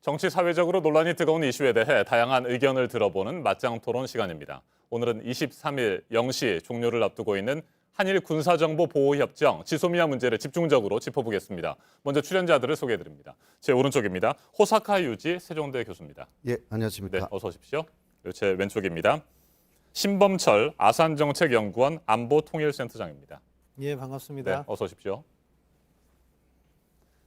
정치 사회적으로 논란이 뜨거운 이슈에 대해 다양한 의견을 들어보는 맞짱 토론 시간입니다. 오늘은 23일 0시 종료를 앞두고 있는 한일 군사정보보호협정 지소미아 문제를 집중적으로 짚어보겠습니다. 먼저 출연자들을 소개해드립니다. 제 오른쪽입니다. 호사카 유지 세종대 교수입니다. 예, 안녕하십니까. 네, 어서 오십시오. 그리고 제 왼쪽입니다. 신범철 아산정책연구원 안보통일센터장입니다. 예, 반갑습니다. 네, 어서 오십시오.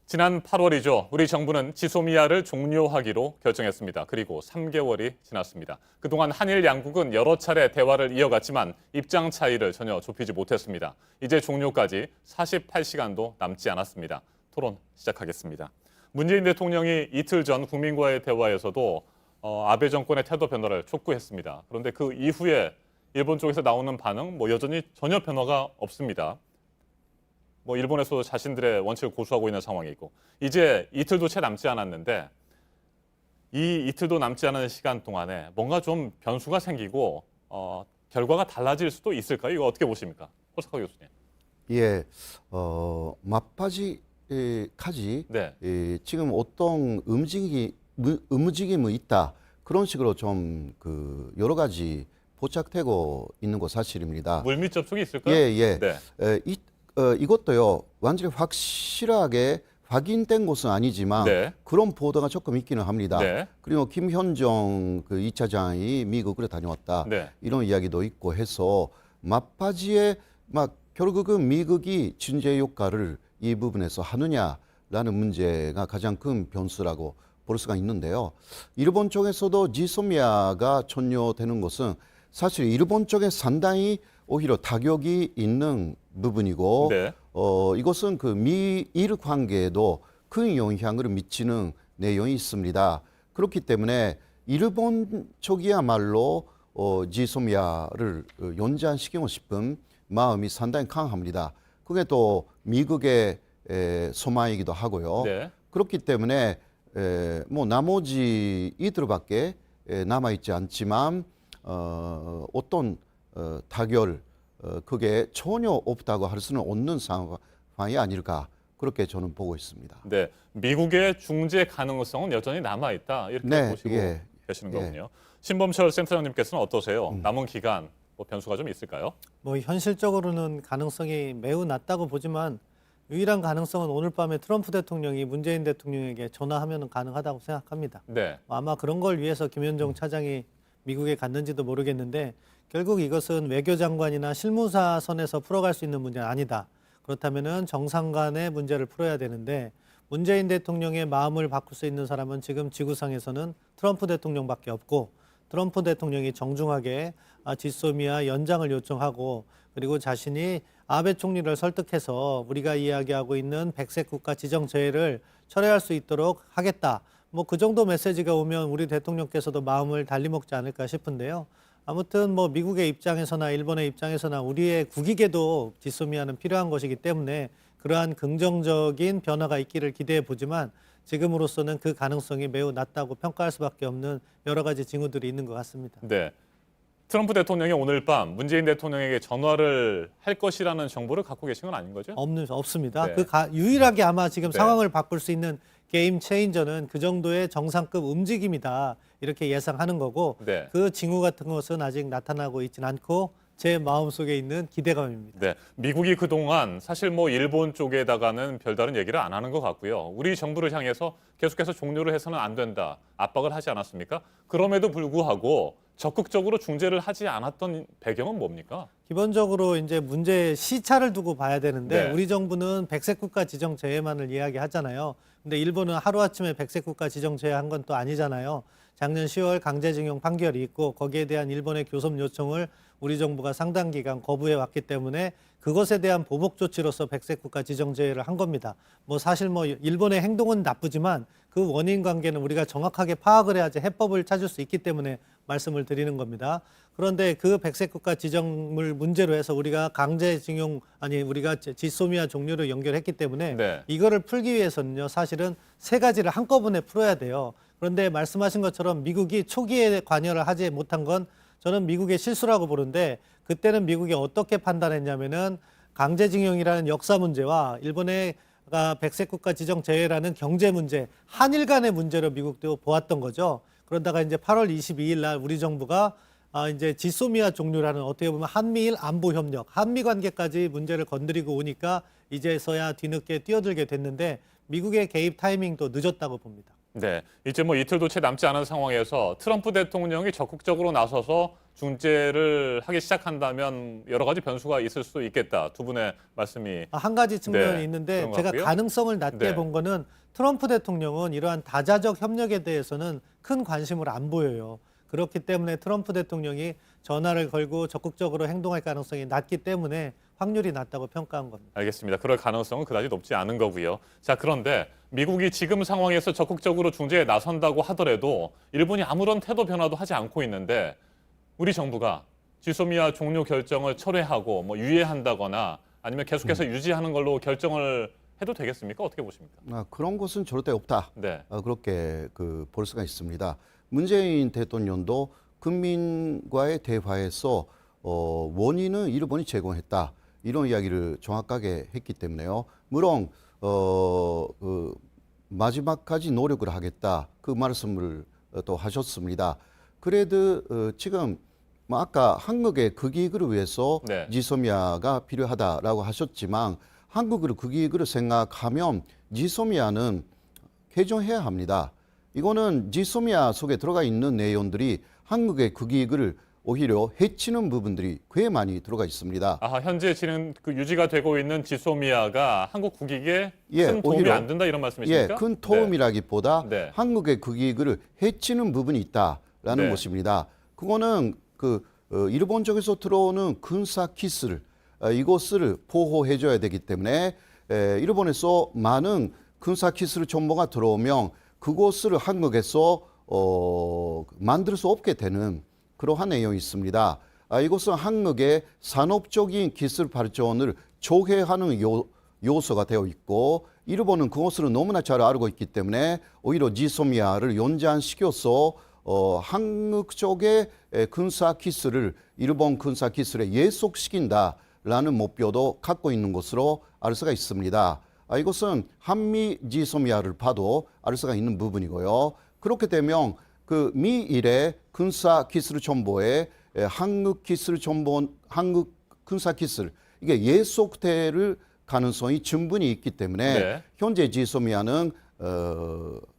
지난 8월이죠. 우리 정부는 지소미아를 종료하기로 결정했습니다. 그리고 3개월이 지났습니다. 그동안 한일 양국은 여러 차례 대화를 이어갔지만 입장 차이를 전혀 좁히지 못했습니다. 이제 종료까지 48시간도 남지 않았습니다. 토론 시작하겠습니다. 문재인 대통령이 이틀 전 국민과의 대화에서도 아베 정권의 태도 변화를 촉구했습니다. 그런데 그 이후에 일본 쪽에서 나오는 반응 여전히 전혀 변화가 없습니다. 일본에서도 자신들의 원칙을 고수하고 있는 상황이고 이제 이틀도 채 남지 않았는데 이 이틀도 남지 않은 시간 동안에 뭔가 좀 변수가 생기고 결과가 달라질 수도 있을까요? 이거 어떻게 보십니까? 호사카 교수님. 예, 막바지까지 네. 지금 어떤 움직임이 있다. 그런 식으로 좀 여러 가지 포착되고 있는 거 사실입니다. 물밑 접촉이 있을까요? 예. 네. 이것도요, 완전히 확실하게 확인된 것은 아니지만 네. 그런 보도가 조금 있기는 합니다. 네. 그리고 김현정 2차장이 미국으로 다녀왔다. 네. 이런 이야기도 있고 해서 막바지에 결국은 미국이 중재 효과를 이 부분에서 하느냐라는 문제가 가장 큰 변수라고 볼 수가 있는데요. 일본 쪽에서도 지소미아가 종료되는 것은 사실 일본 쪽에 상당히 오히려 타격이 있는 부분이고 네. 이것은 미일 관계에도 큰 영향을 미치는 내용이 있습니다. 그렇기 때문에 일본 쪽이야말로 지소미아를 연장시키고 싶은 마음이 상당히 강합니다. 그게 또 미국의 소망이기도 하고요. 네. 그렇기 때문에 나머지 이들밖에 남아있지 않지만 어떤 타결 그게 전혀 없다고 할 수는 없는 상황이 아닐까 그렇게 저는 보고 있습니다. 네. 미국의 중재 가능성은 여전히 남아있다. 이렇게 보시고 계시는 거군요. 신범철 센터장님께서는 어떠세요? 남은 기간 변수가 좀 있을까요? 현실적으로는 가능성이 매우 낮다고 보지만 유일한 가능성은 오늘 밤에 트럼프 대통령이 문재인 대통령에게 전화하면 가능하다고 생각합니다. 네. 아마 그런 걸 위해서 김현정 차장이 미국에 갔는지도 모르겠는데 결국 이것은 외교장관이나 실무사 선에서 풀어갈 수 있는 문제는 아니다. 그렇다면 정상 간의 문제를 풀어야 되는데 문재인 대통령의 마음을 바꿀 수 있는 사람은 지금 지구상에서는 트럼프 대통령밖에 없고 트럼프 대통령이 정중하게 지소미아 연장을 요청하고 그리고 자신이 아베 총리를 설득해서 우리가 이야기하고 있는 백색 국가 지정 제외를 철회할 수 있도록 하겠다. 그 정도 메시지가 오면 우리 대통령께서도 마음을 달리 먹지 않을까 싶은데요. 아무튼 미국의 입장에서나 일본의 입장에서나 우리의 국익에도 지소미아는 필요한 것이기 때문에 그러한 긍정적인 변화가 있기를 기대해 보지만 지금으로서는 그 가능성이 매우 낮다고 평가할 수밖에 없는 여러 가지 징후들이 있는 것 같습니다. 네. 트럼프 대통령이 오늘 밤 문재인 대통령에게 전화를 할 것이라는 정보를 갖고 계신 건 아닌 거죠? 없습니다. 네. 유일하게 아마 지금 네. 상황을 바꿀 수 있는 게임 체인저는 그 정도의 정상급 움직임이다. 이렇게 예상하는 거고 네. 그 징후 같은 것은 아직 나타나고 있지는 않고 제 마음속에 있는 기대감입니다. 네, 미국이 그동안 사실 일본 쪽에다가는 별다른 얘기를 안 하는 것 같고요. 우리 정부를 향해서 계속해서 종료를 해서는 안 된다 압박을 하지 않았습니까? 그럼에도 불구하고 적극적으로 중재를 하지 않았던 배경은 뭡니까? 기본적으로 이제 문제 시차를 두고 봐야 되는데 네. 우리 정부는 백색 국가 지정 제외만을 이야기하잖아요. 근데 일본은 하루아침에 백색 국가 지정 제외한 건 또 아니잖아요. 작년 10월 강제징용 판결이 있고 거기에 대한 일본의 교섭 요청을 우리 정부가 상당 기간 거부해 왔기 때문에 그것에 대한 보복 조치로서 백색 국가 지정 제외를 한 겁니다. 사실 일본의 행동은 나쁘지만 그 원인 관계는 우리가 정확하게 파악을 해야지 해법을 찾을 수 있기 때문에 말씀을 드리는 겁니다. 그런데 그 백색 국가 지정을 문제로 해서 우리가 우리가 지소미아 종료를 연결했기 때문에 네. 이거를 풀기 위해서는요, 사실은 세 가지를 한꺼번에 풀어야 돼요. 그런데 말씀하신 것처럼 미국이 초기에 관여를 하지 못한 건 저는 미국의 실수라고 보는데 그때는 미국이 어떻게 판단했냐면은 강제징용이라는 역사 문제와 일본의 백색 국가 지정 제외라는 경제 문제, 한일 간의 문제로 미국도 보았던 거죠. 그러다가 이제 8월 22일 날 우리 정부가 이제 지소미아 종료라는 어떻게 보면 한미일 안보 협력, 한미 관계까지 문제를 건드리고 오니까 이제서야 뒤늦게 뛰어들게 됐는데 미국의 개입 타이밍도 늦었다고 봅니다. 네, 이제 뭐 이틀도 채 남지 않은 상황에서 트럼프 대통령이 적극적으로 나서서 중재를 하기 시작한다면 여러 가지 변수가 있을 수도 있겠다. 두 분의 말씀이 한 가지 측면이 네, 있는데 그런 것 제가 같고요. 가능성을 낮게 네. 본 거는 트럼프 대통령은 이러한 다자적 협력에 대해서는 큰 관심을 안 보여요. 그렇기 때문에 트럼프 대통령이 전화를 걸고 적극적으로 행동할 가능성이 낮기 때문에 확률이 낮다고 평가한 겁니다. 알겠습니다. 그럴 가능성은 그다지 높지 않은 거고요. 자, 그런데 미국이 지금 상황에서 적극적으로 중재에 나선다고 하더라도 일본이 아무런 태도 변화도 하지 않고 있는데 우리 정부가 지소미아 종료 결정을 철회하고 뭐 유예한다거나 아니면 계속해서 유지하는 걸로 결정을 해도 되겠습니까? 어떻게 보십니까? 그런 것은 절대 없다. 네. 그렇게 볼 수가 있습니다. 문재인 대통령도 국민과의 대화에서 원인은 일본이 제공했다. 이런 이야기를 정확하게 했기 때문에요. 물론 마지막까지 노력을 하겠다. 그 말씀을 또 하셨습니다. 그래도 지금 뭐 아까 한국의 극이익을 위해서 네. 지소미아가 필요하다라고 하셨지만 한국을 극이익을 생각하면 지소미아는 개정해야 합니다. 이거는 지소미아 속에 들어가 있는 내용들이 한국의 극이익을 오히려 해치는 부분들이 꽤 많이 들어가 있습니다. 아하, 현재 지금 그 유지가 되고 있는 지소미아가 한국 국익에 예, 큰 도움이 오히려, 안 된다 이런 말씀이십니까? 큰 도움이라기보다 네. 한국의 극이익을 해치는 부분이 있다라는 네. 것입니다. 그거는 일본 쪽에서 들어오는 군사 기술 이것을 보호해줘야 되기 때문에 일본에서 많은 군사 기술 정보가 들어오면 그것을 한국에서 만들 수 없게 되는 그러한 내용이 있습니다. 이것은 한국의 산업적인 기술 발전을 조회하는 요소가 되어 있고 일본은 그것을 너무나 잘 알고 있기 때문에 오히려 지소미아를 연장시켜서 한국 쪽의 군사 기술을 일본 군사 기술에 예속시킨다라는 목표도 갖고 있는 것으로 알 수가 있습니다. 이것은 한미 지소미아를 봐도 알 수가 있는 부분이고요. 그렇게 되면 그 미일의 군사 기술 정보에 한국 기술 정보, 한국 군사 기술 이게 예속될 가능성이 충분히 있기 때문에 네. 현재 지소미아는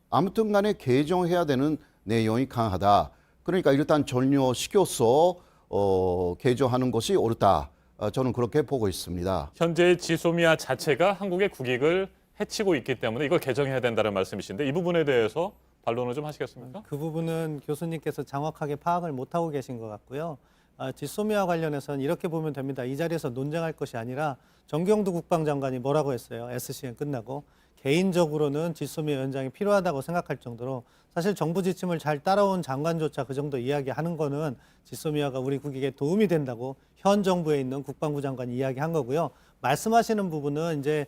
아무튼간에 개정해야 되는 내용이 강하다. 그러니까 일단 종료시켜서 개정하는 것이 옳다. 저는 그렇게 보고 있습니다. 현재 지소미아 자체가 한국의 국익을 해치고 있기 때문에 이걸 개정해야 된다는 말씀이신데 이 부분에 대해서 반론을 좀 하시겠습니까? 그 부분은 교수님께서 정확하게 파악을 못하고 계신 것 같고요. 지소미아 관련해서는 이렇게 보면 됩니다. 이 자리에서 논쟁할 것이 아니라 정경두 국방장관이 뭐라고 했어요. SCM 끝나고. 개인적으로는 지소미아 연장이 필요하다고 생각할 정도로 사실 정부 지침을 잘 따라온 장관조차 그 정도 이야기하는 거는 지소미아가 우리 국익에 도움이 된다고 현 정부에 있는 국방부 장관이 이야기한 거고요. 말씀하시는 부분은 이제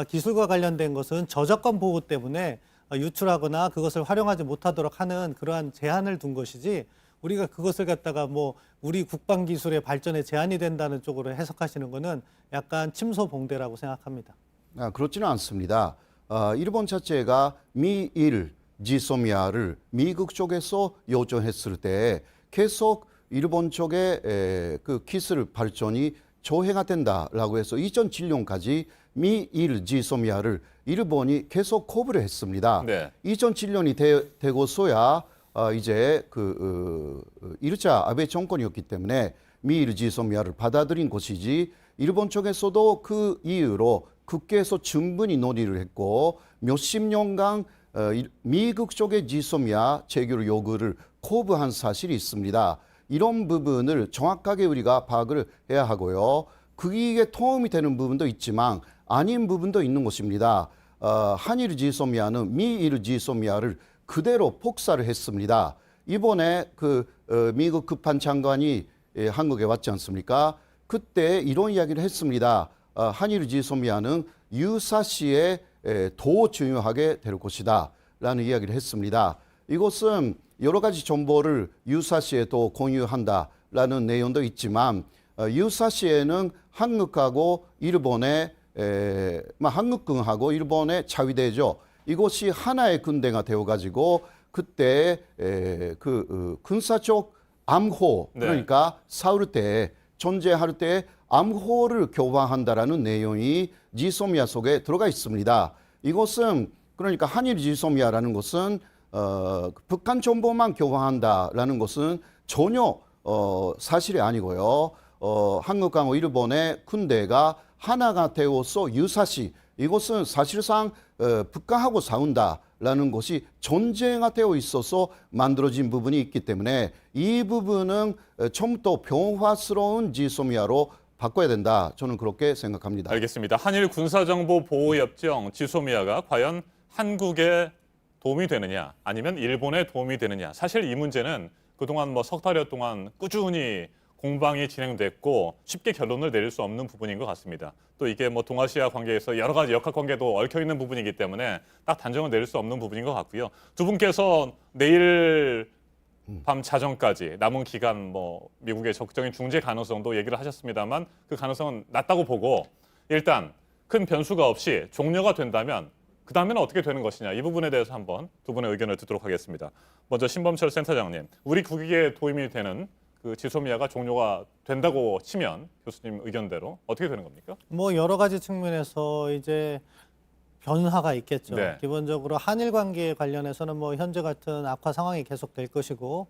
기술과 관련된 것은 저작권 보호 때문에 유출하거나 그것을 활용하지 못하도록 하는 그러한 제한을 둔 것이지 우리가 그것을 갖다가 뭐 우리 국방 기술의 발전에 제한이 된다는 쪽으로 해석하시는 거는 약간 침소봉대라고 생각합니다. 그렇지는 않습니다. 일본 자체가 미일 지소미아를 미국 쪽에서 요청했을 때 계속 일본 쪽의 그 기술 발전이 조회가 된다라고 해서 2007년까지 미일 지소미아를 일본이 계속 거부를 했습니다. 네. 2007년이 되고서야 이제 그 1차 아베 정권이었기 때문에 미일 지소미아를 받아들인 것이지 일본 쪽에서도 그 이유로 국회에서 충분히 논의를 했고 몇십 년간 미국 쪽의 지소미아 재결 요구를 거부한 사실이 있습니다. 이런 부분을 정확하게 우리가 파악을 해야 하고요. 그게 도움이 되는 부분도 있지만 아닌 부분도 있는 것입니다. 한일 지소미아는 미일 지소미아를 그대로 폭사를 했습니다. 이번에 미국 급한 장관이 한국에 왔지 않습니까? 그때 이런 이야기를 했습니다. 한일 지소미아는 유사시에 더 중요하게 될 것이다 라는 이야기를 했습니다. 이것은 여러 가지 정보를 유사시에 또 공유한다라는 내용도 있지만 유사시에는 한국하고 일본의 한국군하고 일본의 자위대죠. 이것이 하나의 군대가 되어가지고 그때 군사적 암호, 네. 그러니까 싸울 때, 존재할 때 암호를 교환한다라는 내용이 지소미아 속에 들어가 있습니다. 이것은 그러니까 한일 지소미아라는 것은 북한 정보만 교환한다라는 것은 전혀 사실이 아니고요. 한국하고 일본의 군대가 하나가 되어서 유사시 이것은 사실상 북한하고 싸운다라는 것이 전제가 되어 있어서 만들어진 부분이 있기 때문에 이 부분은 좀 더 변화스러운 지소미아로 바꿔야 된다. 저는 그렇게 생각합니다. 알겠습니다. 한일 군사정보보호협정 지소미아가 과연 한국에 도움이 되느냐 아니면 일본에 도움이 되느냐. 사실 이 문제는 그동안 뭐 석 달여 동안 꾸준히 공방이 진행됐고 쉽게 결론을 내릴 수 없는 부분인 것 같습니다. 또 이게 뭐 동아시아 관계에서 여러 가지 역학관계도 얽혀 있는 부분이기 때문에 딱 단정을 내릴 수 없는 부분인 것 같고요. 두 분께서 내일 밤 자정까지 남은 기간 뭐 미국의 적극적인 중재 가능성도 얘기를 하셨습니다만 그 가능성은 낮다고 보고 일단 큰 변수가 없이 종료가 된다면 그 다음에는 어떻게 되는 것이냐 이 부분에 대해서 한번 두 분의 의견을 듣도록 하겠습니다. 먼저 신범철 센터장님, 우리 국익에 도움이 되는 그 지소미아가 종료가 된다고 치면 교수님 의견대로 어떻게 되는 겁니까? 뭐 여러 가지 측면에서 이제 변화가 있겠죠. 네. 기본적으로 한일 관계에 관련해서는 뭐 현재 같은 악화 상황이 계속될 것이고,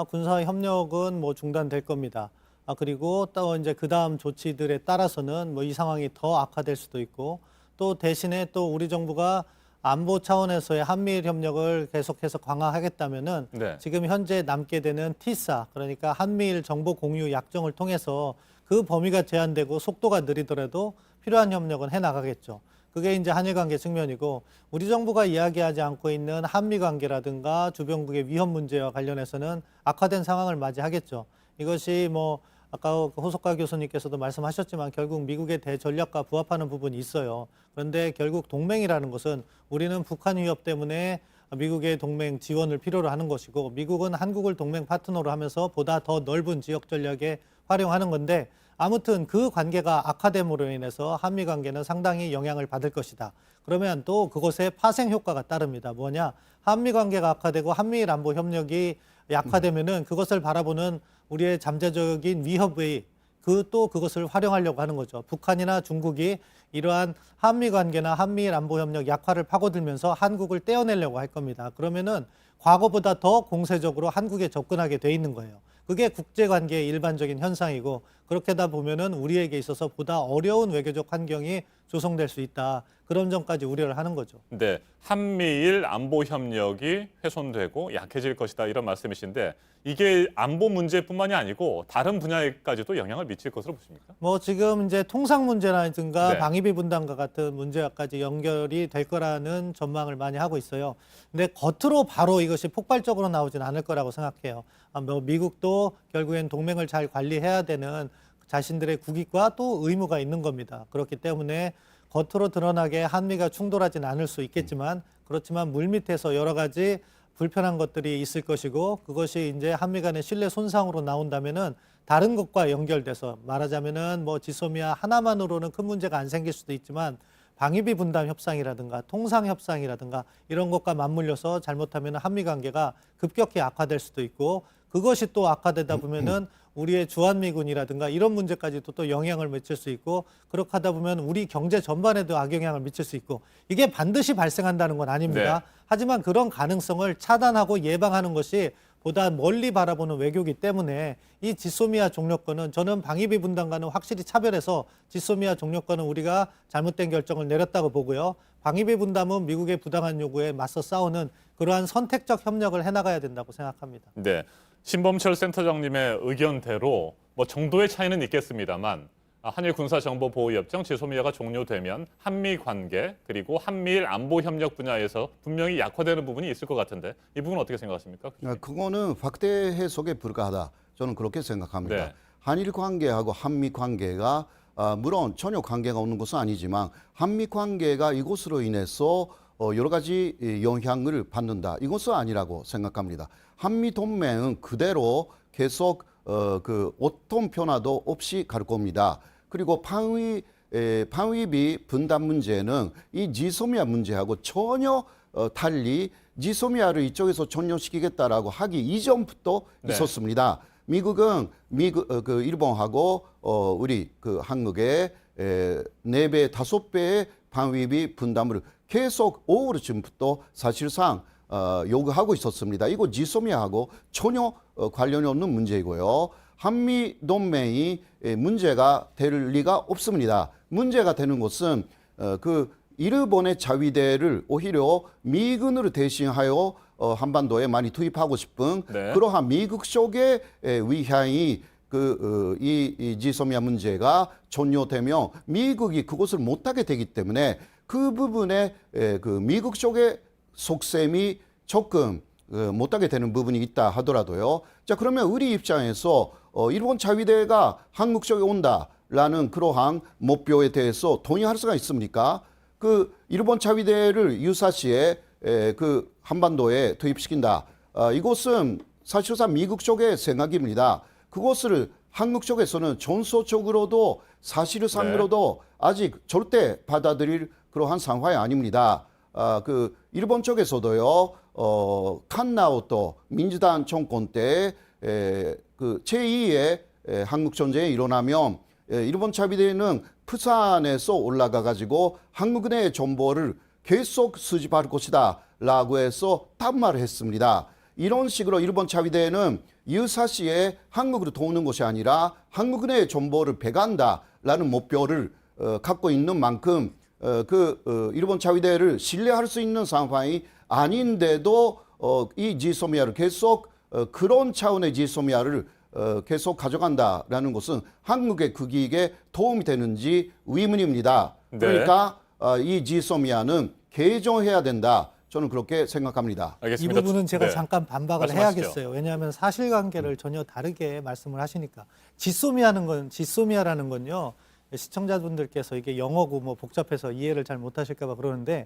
군사 협력은 뭐 중단될 겁니다. 그리고 또 이제 그 다음 조치들에 따라서는 뭐 이 상황이 더 악화될 수도 있고, 또 대신에 또 우리 정부가 안보 차원에서의 한미일 협력을 계속해서 강화하겠다면은 네. 지금 현재 남게 되는 티사, 그러니까 한미일 정보 공유 약정을 통해서 그 범위가 제한되고 속도가 느리더라도 필요한 협력은 해 나가겠죠. 그게 이제 한일 관계 측면이고, 우리 정부가 이야기하지 않고 있는 한미 관계라든가 주변국의 위험 문제와 관련해서는 악화된 상황을 맞이하겠죠. 이것이 뭐 아까 호석가 교수님께서도 말씀하셨지만 결국 미국의 대전략과 부합하는 부분이 있어요. 그런데 결국 동맹이라는 것은 우리는 북한 위협 때문에 미국의 동맹 지원을 필요로 하는 것이고, 미국은 한국을 동맹 파트너로 하면서 보다 더 넓은 지역 전략에 활용하는 건데, 아무튼 그 관계가 악화됨으로 인해서 한미 관계는 상당히 영향을 받을 것이다. 그러면 또 그것에 파생 효과가 따릅니다. 뭐냐? 한미 관계가 악화되고 한미일 안보 협력이 약화되면은 그것을 바라보는 우리의 잠재적인 위협의 그것을 활용하려고 하는 거죠. 북한이나 중국이 이러한 한미 관계나 한미일 안보 협력 약화를 파고들면서 한국을 떼어내려고 할 겁니다. 그러면은 과거보다 더 공세적으로 한국에 접근하게 돼 있는 거예요. 그게 국제관계의 일반적인 현상이고, 그렇게 하다 보면은 우리에게 있어서 보다 어려운 외교적 환경이 조성될 수 있다. 그런 점까지 우려를 하는 거죠. 네, 한미일 안보 협력이 훼손되고 약해질 것이다 이런 말씀이신데 이게 안보 문제뿐만이 아니고 다른 분야에까지도 영향을 미칠 것으로 보십니까? 뭐 지금 이제 통상 문제라든가 네. 방위비 분담과 같은 문제와까지 연결이 될 거라는 전망을 많이 하고 있어요. 근데 겉으로 바로 이것이 폭발적으로 나오진 않을 거라고 생각해요. 뭐 미국도 결국엔 동맹을 잘 관리해야 되는 자신들의 국익과 또 의무가 있는 겁니다. 그렇기 때문에 겉으로 드러나게 한미가 충돌하진 않을 수 있겠지만, 그렇지만 물밑에서 여러 가지 불편한 것들이 있을 것이고, 그것이 이제 한미 간의 신뢰 손상으로 나온다면은 다른 것과 연결돼서 말하자면은 뭐 지소미아 하나만으로는 큰 문제가 안 생길 수도 있지만 방위비 분담 협상이라든가 통상 협상이라든가 이런 것과 맞물려서 잘못하면 한미 관계가 급격히 악화될 수도 있고, 그것이 또 악화되다 보면은 우리의 주한미군이라든가 이런 문제까지도 또 영향을 미칠 수 있고, 그렇게 하다 보면 우리 경제 전반에도 악영향을 미칠 수 있고, 이게 반드시 발생한다는 건 아닙니다. 네. 하지만 그런 가능성을 차단하고 예방하는 것이 보다 멀리 바라보는 외교이기 때문에 이 지소미아 종료권은 저는 방위비 분담과는 확실히 차별해서 지소미아 종료권은 우리가 잘못된 결정을 내렸다고 보고요. 방위비 분담은 미국의 부당한 요구에 맞서 싸우는 그러한 선택적 협력을 해나가야 된다고 생각합니다. 네, 신범철 센터장님의 의견대로 뭐 정도의 차이는 있겠습니다만 한일 군사정보보호협정 지소미아가 종료되면 한미 관계 그리고 한미일 안보 협력 분야에서 분명히 약화되는 부분이 있을 것 같은데 이 부분은 어떻게 생각하십니까? 그거는 확대 해석에 불과하다. 저는 그렇게 생각합니다. 네. 한일 관계하고 한미 관계가 물론 전혀 관계가 없는 것은 아니지만 한미 관계가 이것으로 인해서 여러 가지 영향을 받는다. 이것은 아니라고 생각합니다. 한미 동맹은 그대로 계속 그 어떤 변화도 없이 갈 겁니다. 그리고 방위 방위비 분담 문제는 이 지소미아 문제하고 전혀 달리 지소미아를 이쪽에서 전용시키겠다라고 하기 이전부터 네. 있었습니다. 미국은 그 일본하고 우리 그 한국의 4배, 5배의 방위비 분담을 계속 오래전부터 사실상 요구하고 있었습니다. 이거 지소미아하고 전혀 관련이 없는 문제이고요. 한미 동맹이 문제가 될 리가 없습니다. 문제가 되는 것은 그 일본의 자위대를 오히려 미군으로 대신하여 한반도에 많이 투입하고 싶은 네. 그러한 미국 쪽의 위향이 이 지소미아 문제가 종료되면 미국이 그것을 못하게 되기 때문에 그 부분에 그 미국 쪽의 속셈이 조금 못하게 되는 부분이 있다 하더라도요. 자, 그러면 우리 입장에서 일본 자위대가 한국 쪽에 온다라는 그러한 목표에 대해서 동의할 수가 있습니까? 그 일본 자위대를 유사시에 그 한반도에 투입시킨다. 이것은 사실상 미국 쪽의 생각입니다. 그것을 한국 쪽에서는 전소적으로도 사실상으로도 아직 절대 받아들일 그러한 상황이 아닙니다. 그 일본 쪽에서도요, 칸나오토 민주당 정권 때 그 제2의 한국 전쟁이 일어나면 일본 자위대는 부산에서 올라가 가지고 한국군의 정보를 계속 수집할 것이다라고 해서 답말을 했습니다. 이런 식으로 일본 자위대는 유사시에 한국으로 도우는 것이 아니라 한국군의 정보를 배간다라는 목표를 갖고 있는 만큼 일본 자위대를 신뢰할 수 있는 상황이 아닌데도 이 지소미아를 계속 그런 차원의 지소미아를 계속 가져간다라는 것은 한국의 국익에 도움이 되는지 의문입니다. 네. 그러니까 이 지소미아는 개정해야 된다. 저는 그렇게 생각합니다. 이 알겠습니다. 부분은 제가 네. 잠깐 반박을 말씀하시죠. 해야겠어요. 왜냐하면 사실관계를 전혀 다르게 말씀을 하시니까 지소미아라는 건요. 시청자분들께서 이게 영어고 뭐 복잡해서 이해를 잘 못하실까 봐 그러는데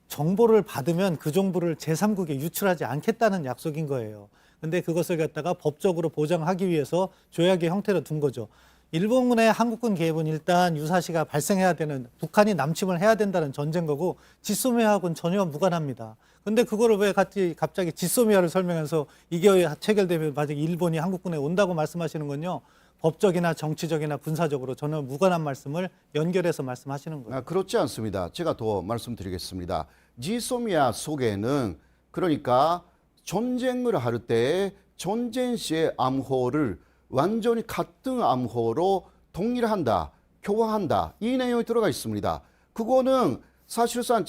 정보를 받으면 그 정보를 제3국에 유출하지 않겠다는 약속인 거예요. 근데 그것을 갖다가 법적으로 보장하기 위해서 조약의 형태로 둔 거죠. 일본군의 한국군 개입은 일단 유사시가 발생해야 되는, 북한이 남침을 해야 된다는 전제인 거고 지소미아하고는 전혀 무관합니다. 근데 그거를 왜 갑자기 지소미아를 설명해서 이게 체결되면 만약에 일본이 한국군에 온다고 말씀하시는 건요. 법적이나 정치적이나 군사적으로 전혀 무관한 말씀을 연결해서 말씀하시는 거예요. 그렇지 않습니다. 제가 더 말씀드리겠습니다. 지소미아 속에는 그러니까 전쟁을 할 때 전쟁 시의 암호를 완전히 같은 암호로 동일한다, 교화한다 이 내용이 들어가 있습니다. 그거는 사실상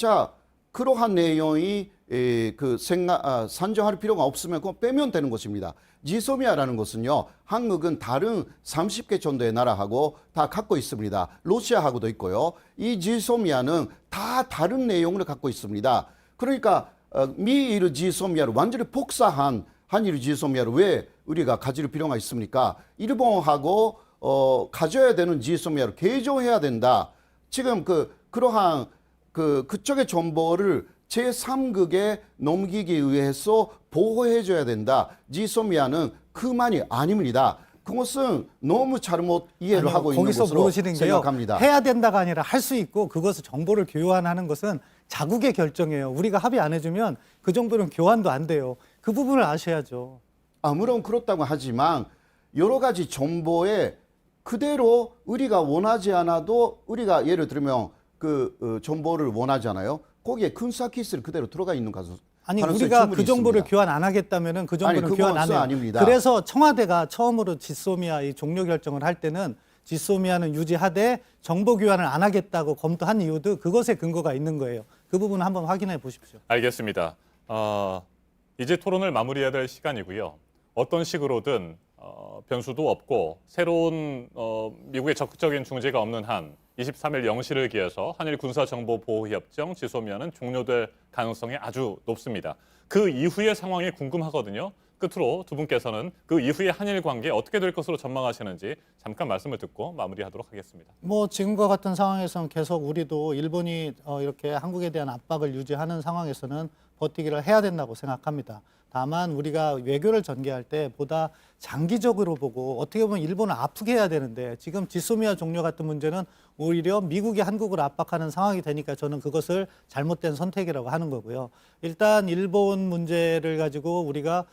그러한 내용이 산정할 필요가 없으면 그거 빼면 되는 것입니다. 지소미아라는 것은요, 한국은 다른 30개 정도의 나라하고 다 갖고 있습니다. 러시아하고도 있고요. 이 지소미아는 다 다른 내용을 갖고 있습니다. 그러니까 미일 지소미아를 완전히 복사한 한일 지소미아를 왜 우리가 가질 필요가 있습니까? 일본하고 가져야 되는 지소미아를 개조해야 된다. 지금 그러한 그쪽의 정보를 제3국에 넘기기 위해서 보호해줘야 된다. 지소미아는 그만이 아닙니다. 그것은 너무 잘못 이해를 하고 있는 거기서 것으로 모르시는 게요. 생각합니다. 해야 된다가 아니라 할 수 있고 그것을 정보를 교환하는 것은 자국의 결정이에요. 우리가 합의 안 해주면 그 정도는 교환도 안 돼요. 그 부분을 아셔야죠. 물론 그렇다고 하지만 여러 가지 정보에 그대로 우리가 원하지 않아도 우리가 예를 들면 정보를 원하잖아요. 거기에 군사키스를 그대로 들어가 있는 가수. 아니 가능성이 우리가 충분히 그 정보를 있습니다. 교환 안 하겠다면은 그 정보는 아니, 교환 안 그것은 해요. 아닙니다. 그래서 청와대가 처음으로 지소미아 이 종료 결정을 할 때는 지소미아는 유지하되 정보 교환을 안 하겠다고 검토한 이유도 그것에 근거가 있는 거예요. 그 부분 한번 확인해 보십시오. 알겠습니다. 이제 토론을 마무리해야 될 시간이고요. 어떤 식으로든 변수도 없고 새로운 미국의 적극적인 중재가 없는 한 23일 0시를 기해서 한일 군사정보보호협정 지소미아는 종료될 가능성이 아주 높습니다. 그 이후의 상황이 궁금하거든요. 끝으로 두 분께서는 그 이후의 한일 관계 어떻게 될 것으로 전망하시는지 잠깐 말씀을 듣고 마무리하도록 하겠습니다. 뭐 지금과 같은 상황에서는 계속 우리도 일본이 이렇게 한국에 대한 압박을 유지하는 상황에서는 버티기를 해야 된다고 생각합니다. 다만 우리가 외교를 전개할 때 보다 장기적으로 보고 어떻게 보면 일본을 아프게 해야 되는데 지금 지소미아 종료 같은 문제는 오히려 미국이 한국을 압박하는 상황이 되니까 저는 그것을 잘못된 선택이라고 하는 거고요. 일단 일본 문제를 가지고 우리가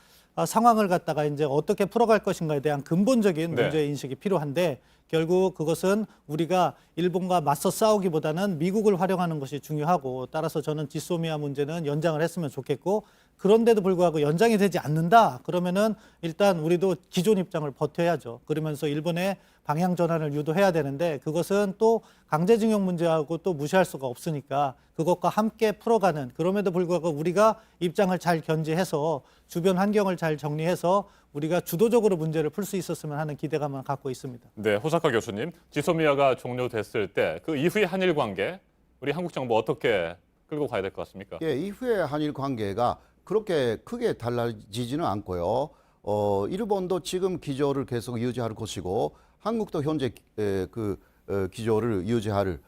상황을 갖다가 이제 어떻게 풀어갈 것인가에 대한 근본적인 네. 문제 인식이 필요한데 결국 그것은 우리가 일본과 맞서 싸우기보다는 미국을 활용하는 것이 중요하고 따라서 저는 지소미아 문제는 연장을 했으면 좋겠고 그런데도 불구하고 연장이 되지 않는다 그러면은 일단 우리도 기존 입장을 버텨야죠. 그러면서 일본의 방향 전환을 유도해야 되는데 그것은 또 강제징용 문제하고 또 무시할 수가 없으니까 그것과 함께 풀어가는 그럼에도 불구하고 우리가 입장을 잘 견지해서 주변 환경을 잘 정리해서 우리가 주도적으로 문제를 풀 수 있었으면 하는 기대감을 갖고 있습니다. 네, 호사카 교수님, 지소미아가 종료됐을 때 그 이후의 한일 관계 우리 한국 정부 어떻게 끌고 가야 될 것 같습니까? 예, 이후에 한일 관계가 그렇게 크게 달라지지는 않고요. 일본도 지금 기조를 계속 유지할 것이고 한국도 현재 기조를 유지할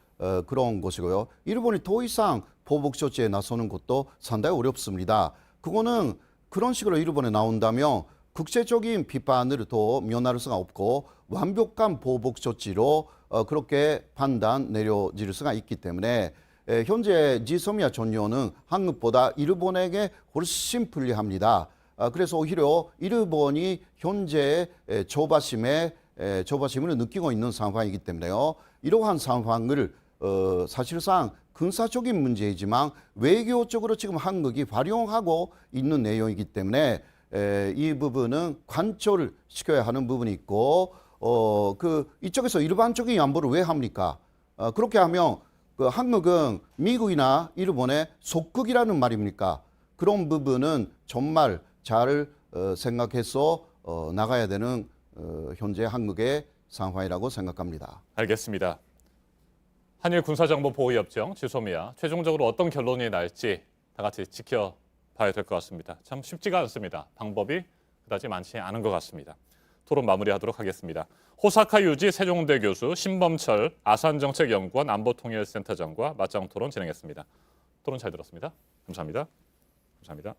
그런 것이고요. 일본이 더 이상 보복 조치에 나서는 것도 상당히 어렵습니다. 그거는 그런 식으로 일본에 나온다면 국제적인 비판을 더 면할 수가 없고 완벽한 보복 조치로 그렇게 판단 내려질 수가 있기 때문에 현재 지소미아 종료는 한국보다 일본에게 훨씬 불리합니다. 그래서 오히려 일본이 현재 조바심을 느끼고 있는 상황이기 때문에요. 이러한 상황을 사실상 군사적인 문제이지만 외교적으로 지금 한국이 활용하고 있는 내용이기 때문에 이 부분은 관철을 시켜야 하는 부분이 있고 이쪽에서 일반적인 양보를 왜 합니까? 그렇게 하면 한국은 미국이나 일본의 속국이라는 말입니까? 그런 부분은 정말 잘 생각해서 나가야 되는 현재 한국의 상황이라고 생각합니다. 알겠습니다. 한일 군사정보보호협정 지소미아 최종적으로 어떤 결론이 날지 다 같이 지켜봐야 될 것 같습니다. 참 쉽지가 않습니다. 방법이 그다지 많지 않은 것 같습니다. 토론 마무리하도록 하겠습니다. 호사카 유지 세종대 교수, 신범철 아산정책연구원 안보통일센터장과 맞짱 토론 진행했습니다. 토론 잘 들었습니다. 감사합니다. 감사합니다.